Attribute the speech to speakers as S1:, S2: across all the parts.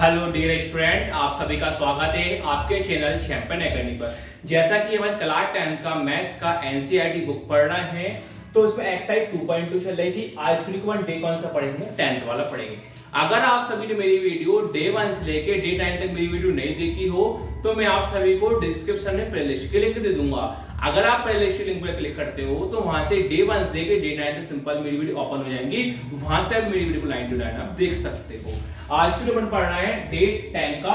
S1: Hello dear student, आप सभी का स्वागत है आपके चैनल चैंपियन एकेडमी पर। जैसा कि अपन क्लास 10 का मैथ्स का एनसीईआरटी बुक पढ़ रहे हैं, तो उसमें एक्सरसाइज 2.2 चल रही थी। आज फिर को डे कौन सा पढ़ेंगे? 10th वाला पढ़ेंगे। अगर आप सभी ने मेरी वीडियो डे 1 से लेके डे 9 तक मेरी वीडियो नहीं देखी हो तो मैं आप सभी को डिस्क्रिप्शन में प्लेलिस्ट की लिंक दे दूंगा। अगर आप प्लेलिस्ट की लिंक पर क्लिक करते हो तो वहां से डे 1 से लेके डे 9 तक सिंपल मेरी वीडियो ओपन हो जाएंगी। वहां से आप मेरी वीडियो को लाइन टू लाइन आप देख सकते हो। आज की अपन पढ़ रहे हैं डे 10 का,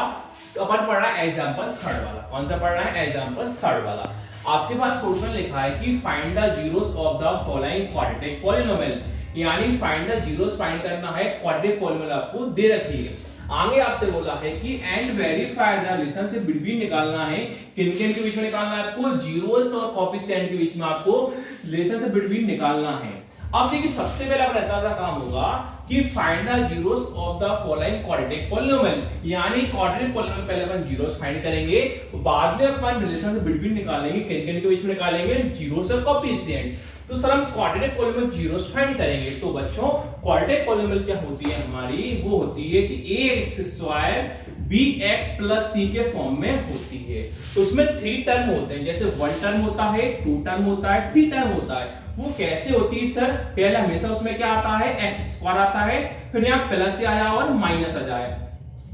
S1: तो अपन पढ़ रहा है एग्जांपल थर्ड वाला। कौन सा पढ़ रहा है? एग्जांपल थर्ड वाला। आपके पास क्वेश्चन लिखा है कि find the zeros of the following quadratic polynomial, यानी फाइंड द जीरोस फाइंड करना है। क्वाड्रेटिक पॉलिनोमियल आपको दे रखी है। आगे आपसे बोला है कि and verify the relationship between निकालना है। किन-किन के बीच में निकालना है आपको? जीरोस और कोएफिशिएंट के बीच में आपको रिलेशनशिप बिटवीन निकालना है। अब देखिए, सबसे पहला रहता था काम होगा कि find the zeros of the following quadratic polynomial, यानी क्वाड्रेटिक पॉलिनोमियल पहले अपन जीरोस फाइंड करेंगे, बाद में अपन रिलेशनशिप बिटवीन निकालेंगे। किन-किन के बीच में निकालेंगे? जीरोस और कोएफिशिएंट। तो सर हम क्वाड्रेटिक पॉलिनोमियल जीरोस फाइंड करेंगे। तो बच्चों क्वाड्रेटिक पॉलिनोमियल क्या होती है हमारी? वो होती है कि ax square bx plus c के फॉर्म में होती है। तो उसमें 3 टर्म होते हैं, जैसे 1 टर्म होता है, 2 टर्म होता है, 3 टर्म होता है। वो कैसे होती है सर? पहले हमेशा उसमें क्या आता है? x स्क्वायर आता है, फिर यहाँ प्लस आ जाए और माइनस आ जाए,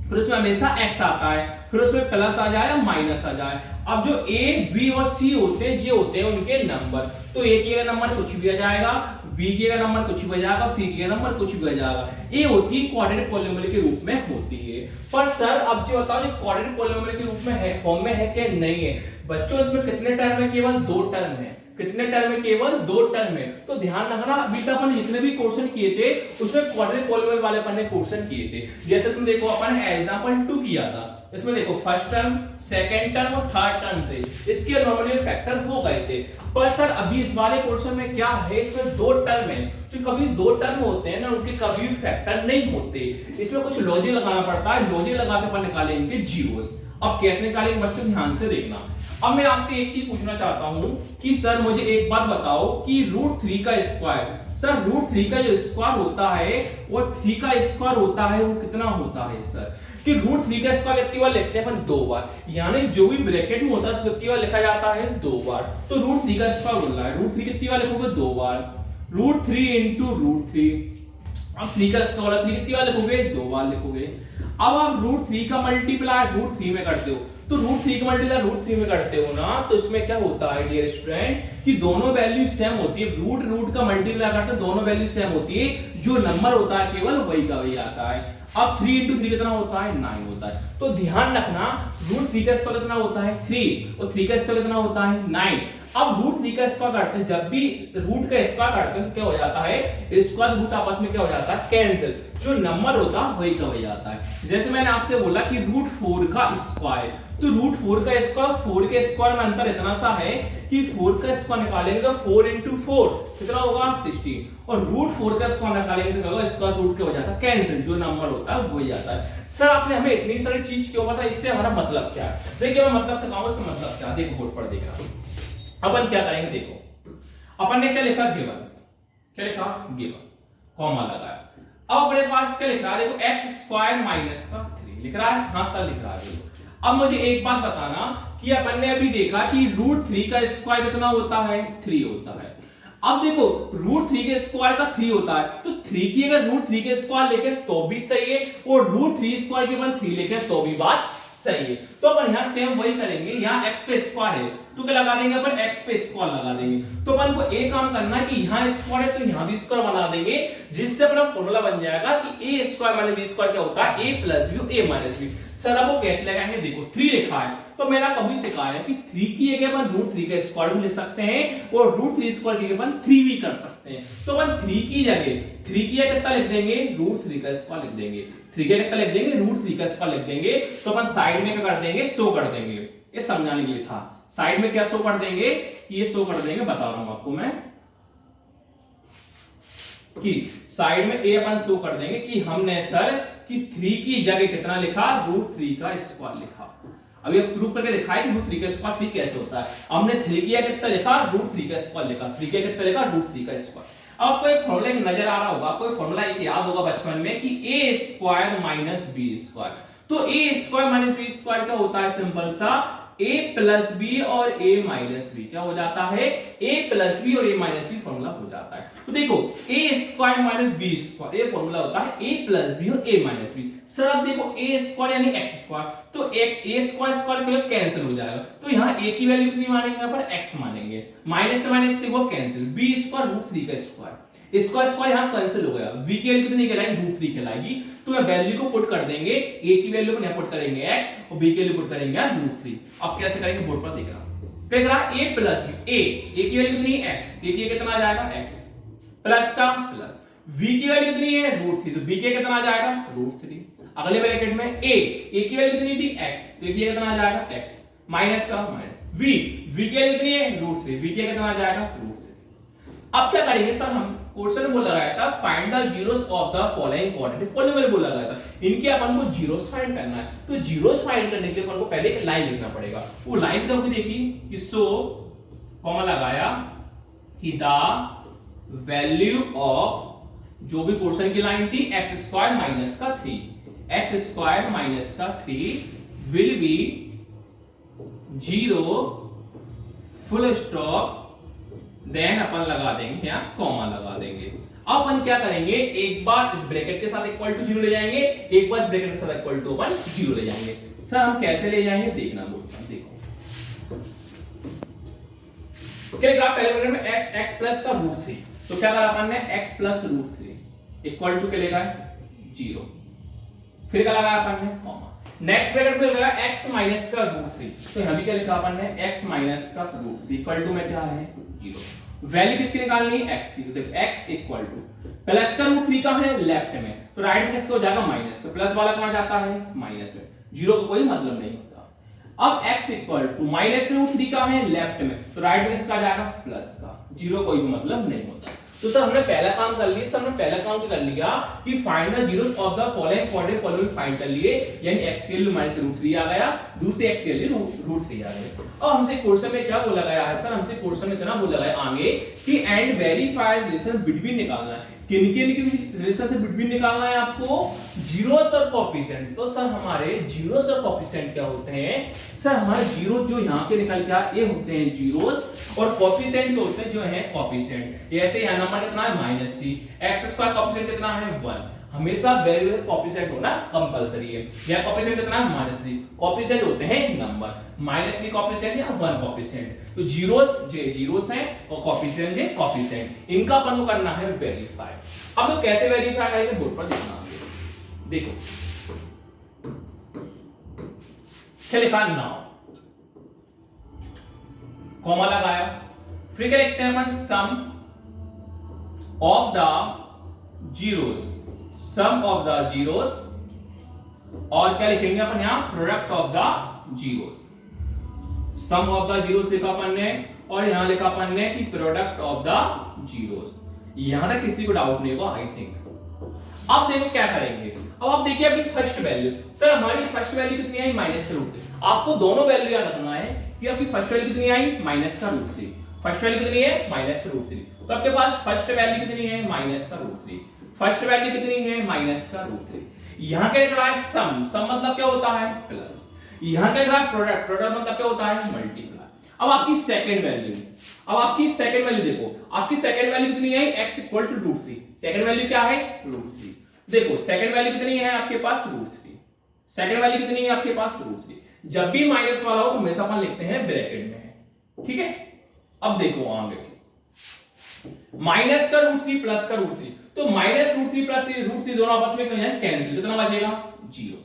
S1: फिर उसमें हमेशा x आता है, फिर उसमें प्लस आ जाए और माइनस आ जाए। अब जो a, b और c होते हैं, ये होते हैं उनके नंबर। तो a की का नंबर कुछ भी आ जाएगा, b की का नंबर कुछ भी आ जाएगा, c की का नंबर कुछ भी आ जाएगा। ये होती है क्वाड्रेटिक पॉलिनोमियल के रूप में होती है। पर सर अब जो बताओ, ये क्वाड्रेटिक पॉलिनोमियल के रूप में है, फॉर्म में है कि नहीं है? बच्चों इसमें कितने टर्म है? केवल 2 टर्म है। कितने टर्म है? केवल 2 टर्म है। तो ध्यान रखना, अभी तक अपन जितने भी क्वेश्चन किए थे उसमें क्वाड्रेटिक पॉलिनोमियल वाले अपन ने क्वेश्चन किए थे। जैसे तुम देखो, अपन ने एग्जांपल 2 किया था, इसमें देखो फर्स्ट टर्म, सेकंड टर्म और थर्ड टर्म थे, इसके नॉर्मली फैक्टर हो गए थे। पर सर अभी इस वाले क्वेश्चन में क्या है? इसमें 2 टर्म है। जो कभी 2 टर्म होते हैं ना, उनके कभी फैक्टर नहीं होते। इसमें कुछ लॉजिक लगाना पड़ता है, लॉजिक लगा के अपन निकालेंगे जीरोस। अब कैसे निकालेंगे बच्चों, ध्यान से देखना। अब मैं आपसे एक चीज पूछना चाहता हूं कि सर मुझे एक बात बताओ कि √3 का स्क्वायर, सर √3 का जो स्क्वायर होता है वो 3 का स्क्वायर होता है, वो कितना होता है सर? कि √3 का स्क्वायर कितनी बार लिखते हैं अपन? 2 बार। यानी जो भी ब्रैकेट में होता है उसको कितनी बार लिखा जाता है? 2 बार। तो √3 का स्क्वायर बोल रहा है, √3 कितनी बार लिखोगे? 2 बार। √3 into √3, अब 3 का स्क्वायर वाला 3 कितनी बार लिखोगे? 2 बार लिखोगे। अब आप √3 का मल्टीप्लाई √3 में करते हो, तो √3 का मल्टीप्लाई √3 में करते हो ना, तो इसमें क्या होता है डियर स्टूडेंट कि दोनों वैल्यू सेम होती है। रूट का मल्टीप्लाई करते दोनों वैल्यू सेम होती है, जो नंबर होता है केवल वही का वही आता है। अब 3 into 3 कितना होता है? 9 होता है। तो ध्यान रखना, √3 का स्क्वायर कितना होता है? 3, और 3 का स्क्वायर कितना होता है? 9। अब √3 का स्क्वायर करते हैं, जब भी रूट का स्क्वायर करते हैं तो क्या हो जाता है? स्क्वायर रूट आपस में क्या हो जाता है? कैंसिल। जो नंबर होता है वही का वही आता है। जैसे मैंने आपसे बोला कि √4 का स्क्वायर, तो √4 का स्क्वायर, 4 के स्क्वायर में अंतर इतना सा है कि 4 का स्क्वायर निकालेंगे तो 4 into 4 कितना होगा? 16, और √4 का स्क्वायर निकालेंगे तो क्या होगा? स्क्वायर रूट क्या हो जाता है? कैंसिल। जो नंबर होता है वही आता है। सर आपने हमें इतनी सारी चीज क्यों पता? इससे हमारा मतलब क्या है? देखिए मैं मतलब से कहूंगा, इससे मतलब क्या? देखो बोर्ड पर देखना, अपन क्या करेंगे, देखो अपन ने क्या लिखा? गिवन। क्या लिखा? गिवन, कॉमा लगाया। अब अपने पास क्या लिख रहा है? देखो x स्क्वायर माइनस का 3 लिख रहा है। हाँ सर लिख रहा है। अब मुझे एक बात बताना कि अपन ने अभी देखा कि √3 का स्क्वायर कितना होता है? 3 होता है। अब देखो √3 के स्क्वायर का 3 होता है, तो 3 की अगर √3 के स्क्वायर लेके तो भी सही है, और √3 स्क्वायर के बाद 3 लेके तो भी बात सही है। तो अपन यहाँ सेम वही करेंगे, यहाँ x पे स्क्वायर है तो क्या लगा देंगे अपन? x पे स्क्वायर लगा देंगे। तो अपन को एक काम करना है कि यहाँ स्क्वायर है तो यहाँ भी स्क्वायर बना देंगे, जिससे अपना फॉर्मूला बन जाएगा कि a square minus b square क्या होता है? a plus b, a minus b। Sir अब वो कैसे लगाएंगे? देखो 3 लिखा है, तो मैंने कभी सिखाया है कि 3 की जगह अपन √3 का स्क्वायर भी लिख सकते हैं, और √3 स्क्वायर की जगह अपन 3 भी कर सकते हैं। तो अपन 3 की जगह कितना लिख देंगे? √3 का स्क्वायर लिख देंगे। 3 का कितना लिख देंगे? √3 का स्क्वायर लिख देंगे। तो अपन साइड में क्या कर देंगे? शो कर देंगे। ये समझाने के लिए था। साइड में क्या शो कर देंगे? ये शो कर देंगे, बता रहा हूं आपको मैं, कि साइड में ए अपन शो कर देंगे कि हमने सर कि 3 की जगह कितना लिखा? √3 का स्क्वायर लिखा। अब ये प्रूव करके दिखाया कि √3 का स्क्वायर 3 कैसे होता है। हमने 3 किया कितना लिखा? √3 का स्क्वायर लिखा। 3 किया कितना लिखा? √3 का स्क्वायर। अब आपको एक फॉर्मूला नजर आ रहा होगा, आपको एक फॉर्मूला एक याद होगा बचपन में कि a square minus b square. तो A square minus B square क्या होता है, सिंपल सा a प्लस बी और a माइनस बी क्या हो जाता है, a प्लस बी और a माइनस बी फॉर्मूला हो जाता है। तो देखो a square minus B square ये फॉर्मूला होता है a प्लस बी और a माइनस बी। सर अब देखो a स्क्वायर यानी x स्क्वायर, तो एक a स्क्वायर स्क्वायर कैंसिल हो जाएगा, तो यहाँ a की वैल्यू कितनी मानेंगे, यहाँ पर x मानेंगे, माइनस से माइनस देखो कैंसिल, b स्क्वायर रूट 3 का स्क्वायर, स्क्वायर स्क्वायर यहाँ कैंसिल हो गया, v की वैल्यू कितनी कहलाएगी, रूट 3 कहलाएगी। तो मैं वैल्यू को पुट कर देंगे, a की वैल्यू को यहाँ पुट करेंगे x और b की वैल्यू पुट करेंगे रूट 3। अब कैसे करेंगे बोर्ड पर देखना, क्या करा a प्लस b, a की वैल्यू कितनी है x, a की कितना आ जाएगा x प्लस का प्लस, v की वैल्यू कितनी है रूट 3, तो b की कितना आ जाएगा रूट 3। अगले ब्रैकेट में a की वैल्यू कितनी थी x, तो a की कितना आ जाएगा x माइनस का माइनस, v की वैल्यू कितनी है रूट 3, v की कितना आ जाएगा रूट 3। अब क्या करेंगे सर, हम क्वेश्चन में बोला गया था find the zeros of the following quantity, polynomial बोला गया था, इनके अपन को जीरोस फाइंड करना है। तो जीरोस फाइंड करने के लिए अपन को पहले एक लाइन लिखना पड़ेगा, वो लाइन क्या होगी देखिए कि सो कॉमा लगाया कि द वैल्यू ऑफ जो भी पोर्शन की लाइन थी x स्क्वायर माइनस का 3, x स्क्वायर माइनस का 3 will be zero full stop, then अपन लगा देंगे यहाँ कॉमा लगा देंगे। अब अपन क्या करेंगे, एक बार इस ब्रैकेट के साथ इक्वल टू 0 ले जाएंगे, एक बार इस ब्रैकेट के साथ इक्वल टू अपन 0 ले जाएंगे। सर हम कैसे ले जाएंगे देखना बोलता, देखो क्या ग्राफ पहले ब्रैकेट में x प्लस का रूट 3, तो क्या करा अपन ने x plus root 3 equal to क्या लेगा 0, फिर क्या लगाया अपन ने कॉमा, नेक्स्ट ब्रैकेट में लगा x माइनस का रूट 3, तो यहां भी क्या लिखा अपन ने x माइनस का रूट 3 इक्वल टू में क्या है 0। वैल्यू किसकी निकालनी है x की, तो देखो x इक्वल टू प्लस का रूट 3 का है लेफ्ट में, तो राइट में किसका हो जाएगा माइनस का, प्लस वाला कहां जाता है माइनस में, 0 का कोई मतलब नहीं होता। अब x equal to minus root 3 का है लेफ्ट में, तो राइट में किसका जाएगा प्लस का, 0 कोई भी मतलब नहीं होता। तो सर हमने पहला काम कर लिया, सर हमने पहला काम कर लिया कि find the zeros of the following quadrant polynomial find कर लिए, यानी x की वैल्यू माइनस रूट 3 आ गया, दूसरे x की वैल्यू रूट 3 आ गया। अब हमसे क्वेश्चन में क्या बोला गया है सर, हमसे क्वेश्चन में इतना बोला गया आगे कि एंड वेरीफाई रिलेशन बिटवीन निकालना है, किनके रिलेशन से बिटवीन निकालना है आपको, जीरोस और कोएफिशिएंट। तो सर हमारे जीरोस और कोएफिशिएंट क्या होते हैं, सर हमारे जीरो जो यहाँ के निकल के ये होते हैं जीरोस, और कोएफिशिएंट होते हैं जो है कोएफिशिएंट। ऐसे यहाँ नंबर कितना है -3, x स्क्वायर कोएफिशिएंट कितना है 1, हमेशा वेरिएबल कोएफिशिएंट होना कंपलसरी है। या कोएफिशिएंट कितना है -3, कोएफिशिएंट होते हैं नंबर, -3 कोएफिशिएंट या 1 कोएफिशिएंट। तो जीरोस हैं और कोएफिशिएंट है कोएफिशिएंट, इनका अपन को करना है वेरीफाई। अब तो कैसे वेरीफाई करेंगे बोर्ड पर देखना, देखो क्या लिखा, नाउ कॉमा लगाया, फिर क्या लिखते हैं अपन, sum of the zeros, sum of the zeros, और क्या लिखेंगे अपन यहां product of the zeros. Sum of the zeros लिखा अपन ने, और यहां लिखा अपन ने कि प्रोडक्ट ऑफ द जीरोस। यहां तक किसी को डाउट नहीं होगा आई थिंक। अब देखो क्या करेंगे, अब आप देखिए अपनी फर्स्ट वैल्यू, सर हमारी फर्स्ट वैल्यू कितनी आई -√3, आपको दोनों वैल्यू याद रखना है कि आपकी फर्स्ट वैल्यू कितनी आई -√3, फर्स्ट वैल्यू कितनी है -√3, तो आपके पास फर्स्ट वैल्यू कितनी है -√3, फर्स्ट वैल्यू कितनी है -√3। यहां क्या लिख रहा है सम, सम मतलब क्या होता है प्लस, यहां क्या लिख रहा है प्रोडक्ट, प्रोडक्ट मतलब क्या होता है मल्टीप्लाई। अब आपकी सेकंड वैल्यू, अब आपकी सेकंड वैल्यू देखो, आपकी सेकंड वैल्यू कितनी है x √3, सेकंड वैल्यू क्या है √3। देखो सेकंड वैल्यू कितनी है आपके पास √3, सेकंड वैल्यू कितनी है आपके पास √3। जब भी माइनस वाला हो तो हमेशा अपन लिखते हैं ब्रैकेट में, ठीक है। अब देखो आगे माइनस का √3 प्लस का √3, तो -√3 प्लस √3 दोनों आपस में कैंसिल, कितना बचेगा 0।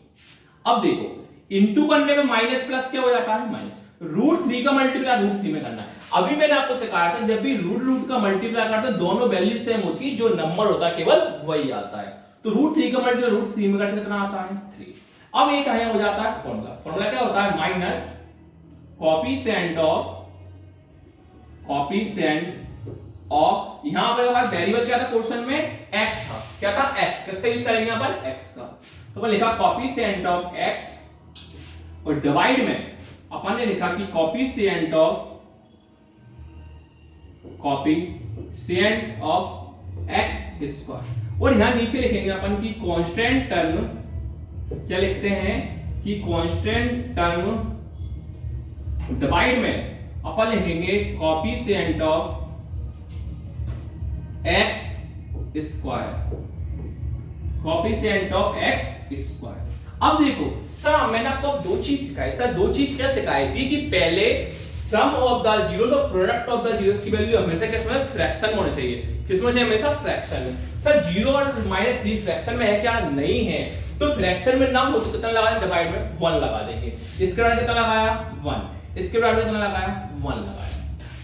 S1: अब देखो इनटू करने में माइनस प्लस क्या हो जाता है माइनस, √3 का मल्टीप्लाई √3 में करना है। अभी मैंने आपको सिखाया था जब भी रूट का मल्टीप्लाई करते हैं दोनों वैल्यू सेम होती है, जो नंबर होता है केवल वही आता है। तो √3 का मल्टीप्लाई √3 में करते कितना आता है 3। अब एक है हो जाता है फॉर्मूला, फॉर्मूला क्या होता है माइनस कोएफिशिएंट ऑफ यहां पर हमारा वेरिएबल क्या था क्वेश्चन में x था, क्या था x, किसका यूज करेंगे यहां पर x का, तो अपन लिखा कोएफिशिएंट ऑफ x, और डिवाइड में अपन ने लिखा कि कोएफिशिएंट ऑफ x स्क्वायर, और यहां नीचे लिखेंगे अपन की कांस्टेंट टर्म क्या लिखते हैं कि कांस्टेंट टर्म डिवाइड में अपन लिखेंगे coefficient of x square, coefficient of x square. अब देखो सर मैंने आपको दो चीज सिखाई। सर दो चीज क्या सिखाई थी कि पहले सम ऑफ द जीरोस और प्रोडक्ट ऑफ द जीरोस की वैल्यू हमेशा किसमें फ्रैक्शन में होनी चाहिए, किसमें चाहिए हमेशा फ्रैक्शन में। सर 0 और -3 फ्रैक्शन में है क्या, नहीं है, तो फ्रैक्शन में ना हो तो कितना लगाएंगे, डिवाइड में 1 लगा देंगे। इसके बाद कितना लगाया 1, इसके बाद कितना लगाया 1 लगाया।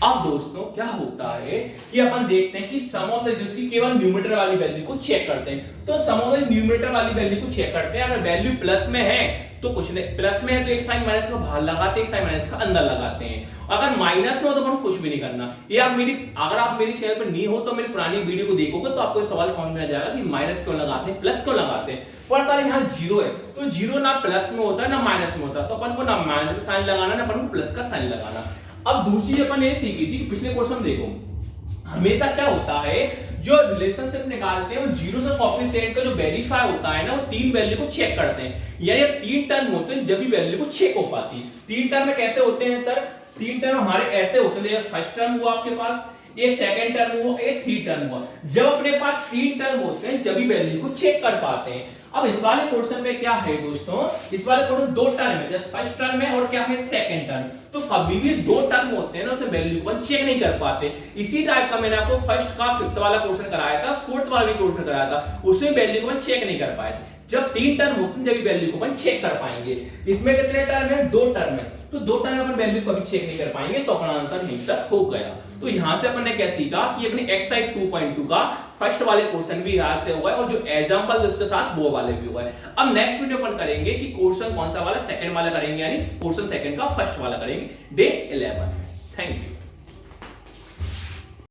S1: अब दोस्तों क्या होता है कि अपन देखते हैं कि सम ऑफ द जीरोस की केवल न्यूमरेटर वाली वैल्यू को चेक करते हैं। तो सम ऑफ द न्यूमरेटर वाली वैल्यू को चेक करते हैं, अगर वैल्यू प्लस में है तो कुछ नहीं, प्लस में है तो एक साइन माइनस का बाहर लगाते हैं, एक साइन माइनस का अंदर लगाते हैं। अगर माइनस में हो तो अपन कुछ भी नहीं करना। ये आप मेरी, अगर आप मेरी चैनल पर नहीं हो तो मेरी पुरानी वीडियो को देखोगे तो आपको सवाल समझ में आ जाएगा कि माइनस क्यों लगाते हैं, प्लस क्यों लगाते हैं। पर सारे यहाँ 0 है तो 0 ना प्लस में होता है ना माइनस में होता है, तो अपन को ना माइनस का साइन लगाना ना अपन को प्लस का साइन लगाना। अब दूसरी अपन ये सीखी थी कि पिछले क्वेश्चन में देखो हमेशा क्या होता है, जो रिलेशनशिप निकालते हैं वो जीरो से कोएफिशिएंट का जो वेरीफाई होता है ना, वो 3 वैल्यू को चेक करते हैं। यानी 3 टर्म होते हैं जब भी वैल्यू को चेक हो पाती है। 3 टर्म में कैसे होते हैं सर, 3 टर्म हमारे ऐसे होते हैं, फर्स्ट टर्म हुआ आपके पास, ये सेकंड टर्म हुआ, ये 3 टर्म हुआ। जब अपने पास 3 टर्म होते हैं जब भी वैल्यू को चेक कर पाते हैं। अब इस वाले क्वेश्चन में क्या है दोस्तों, इस वाले क्वेश्चन 2 टर्म है, जैसे फर्स्ट टर्म है और क्या है सेकंड टर्म। तो कभी भी 2 टर्म होते हैं ना उसे वैल्यू को चेक नहीं कर पाते। इसी टाइप का मैंने आपको फर्स्ट का 5th वाला क्वेश्चन कराया था, 4th वाला भी क्वेश्चन कराया था, उसमें वैल्यू को चेक नहीं कर पाए थे। जब 3 टर्म होते हैं जब वैल्यू को चेक कर पाएंगे। इसमें कितने टर्म है, 2 टर्म है, तो 2 टर्म अपन वैल्यू को कभी चेक नहीं कर पाएंगे, तो अपना आंसर यहीं तक हो गया। तो यहां से अपन ने क्या सीखा कि अपने एक्सरसाइज 2.2 का फर्स्ट वाले क्वेश्चन भी याद से हुआ है और जो एग्जांपल उसके साथ वो वाले भी हुआ है। अब नेक्स्ट वीडियो अपन करेंगे कि क्वेश्चन कौन सा वाला, सेकंड वाला करेंगे, यानी क्वेश्चन सेकंड का फर्स्ट वाला करेंगे, डे 11। Thank you.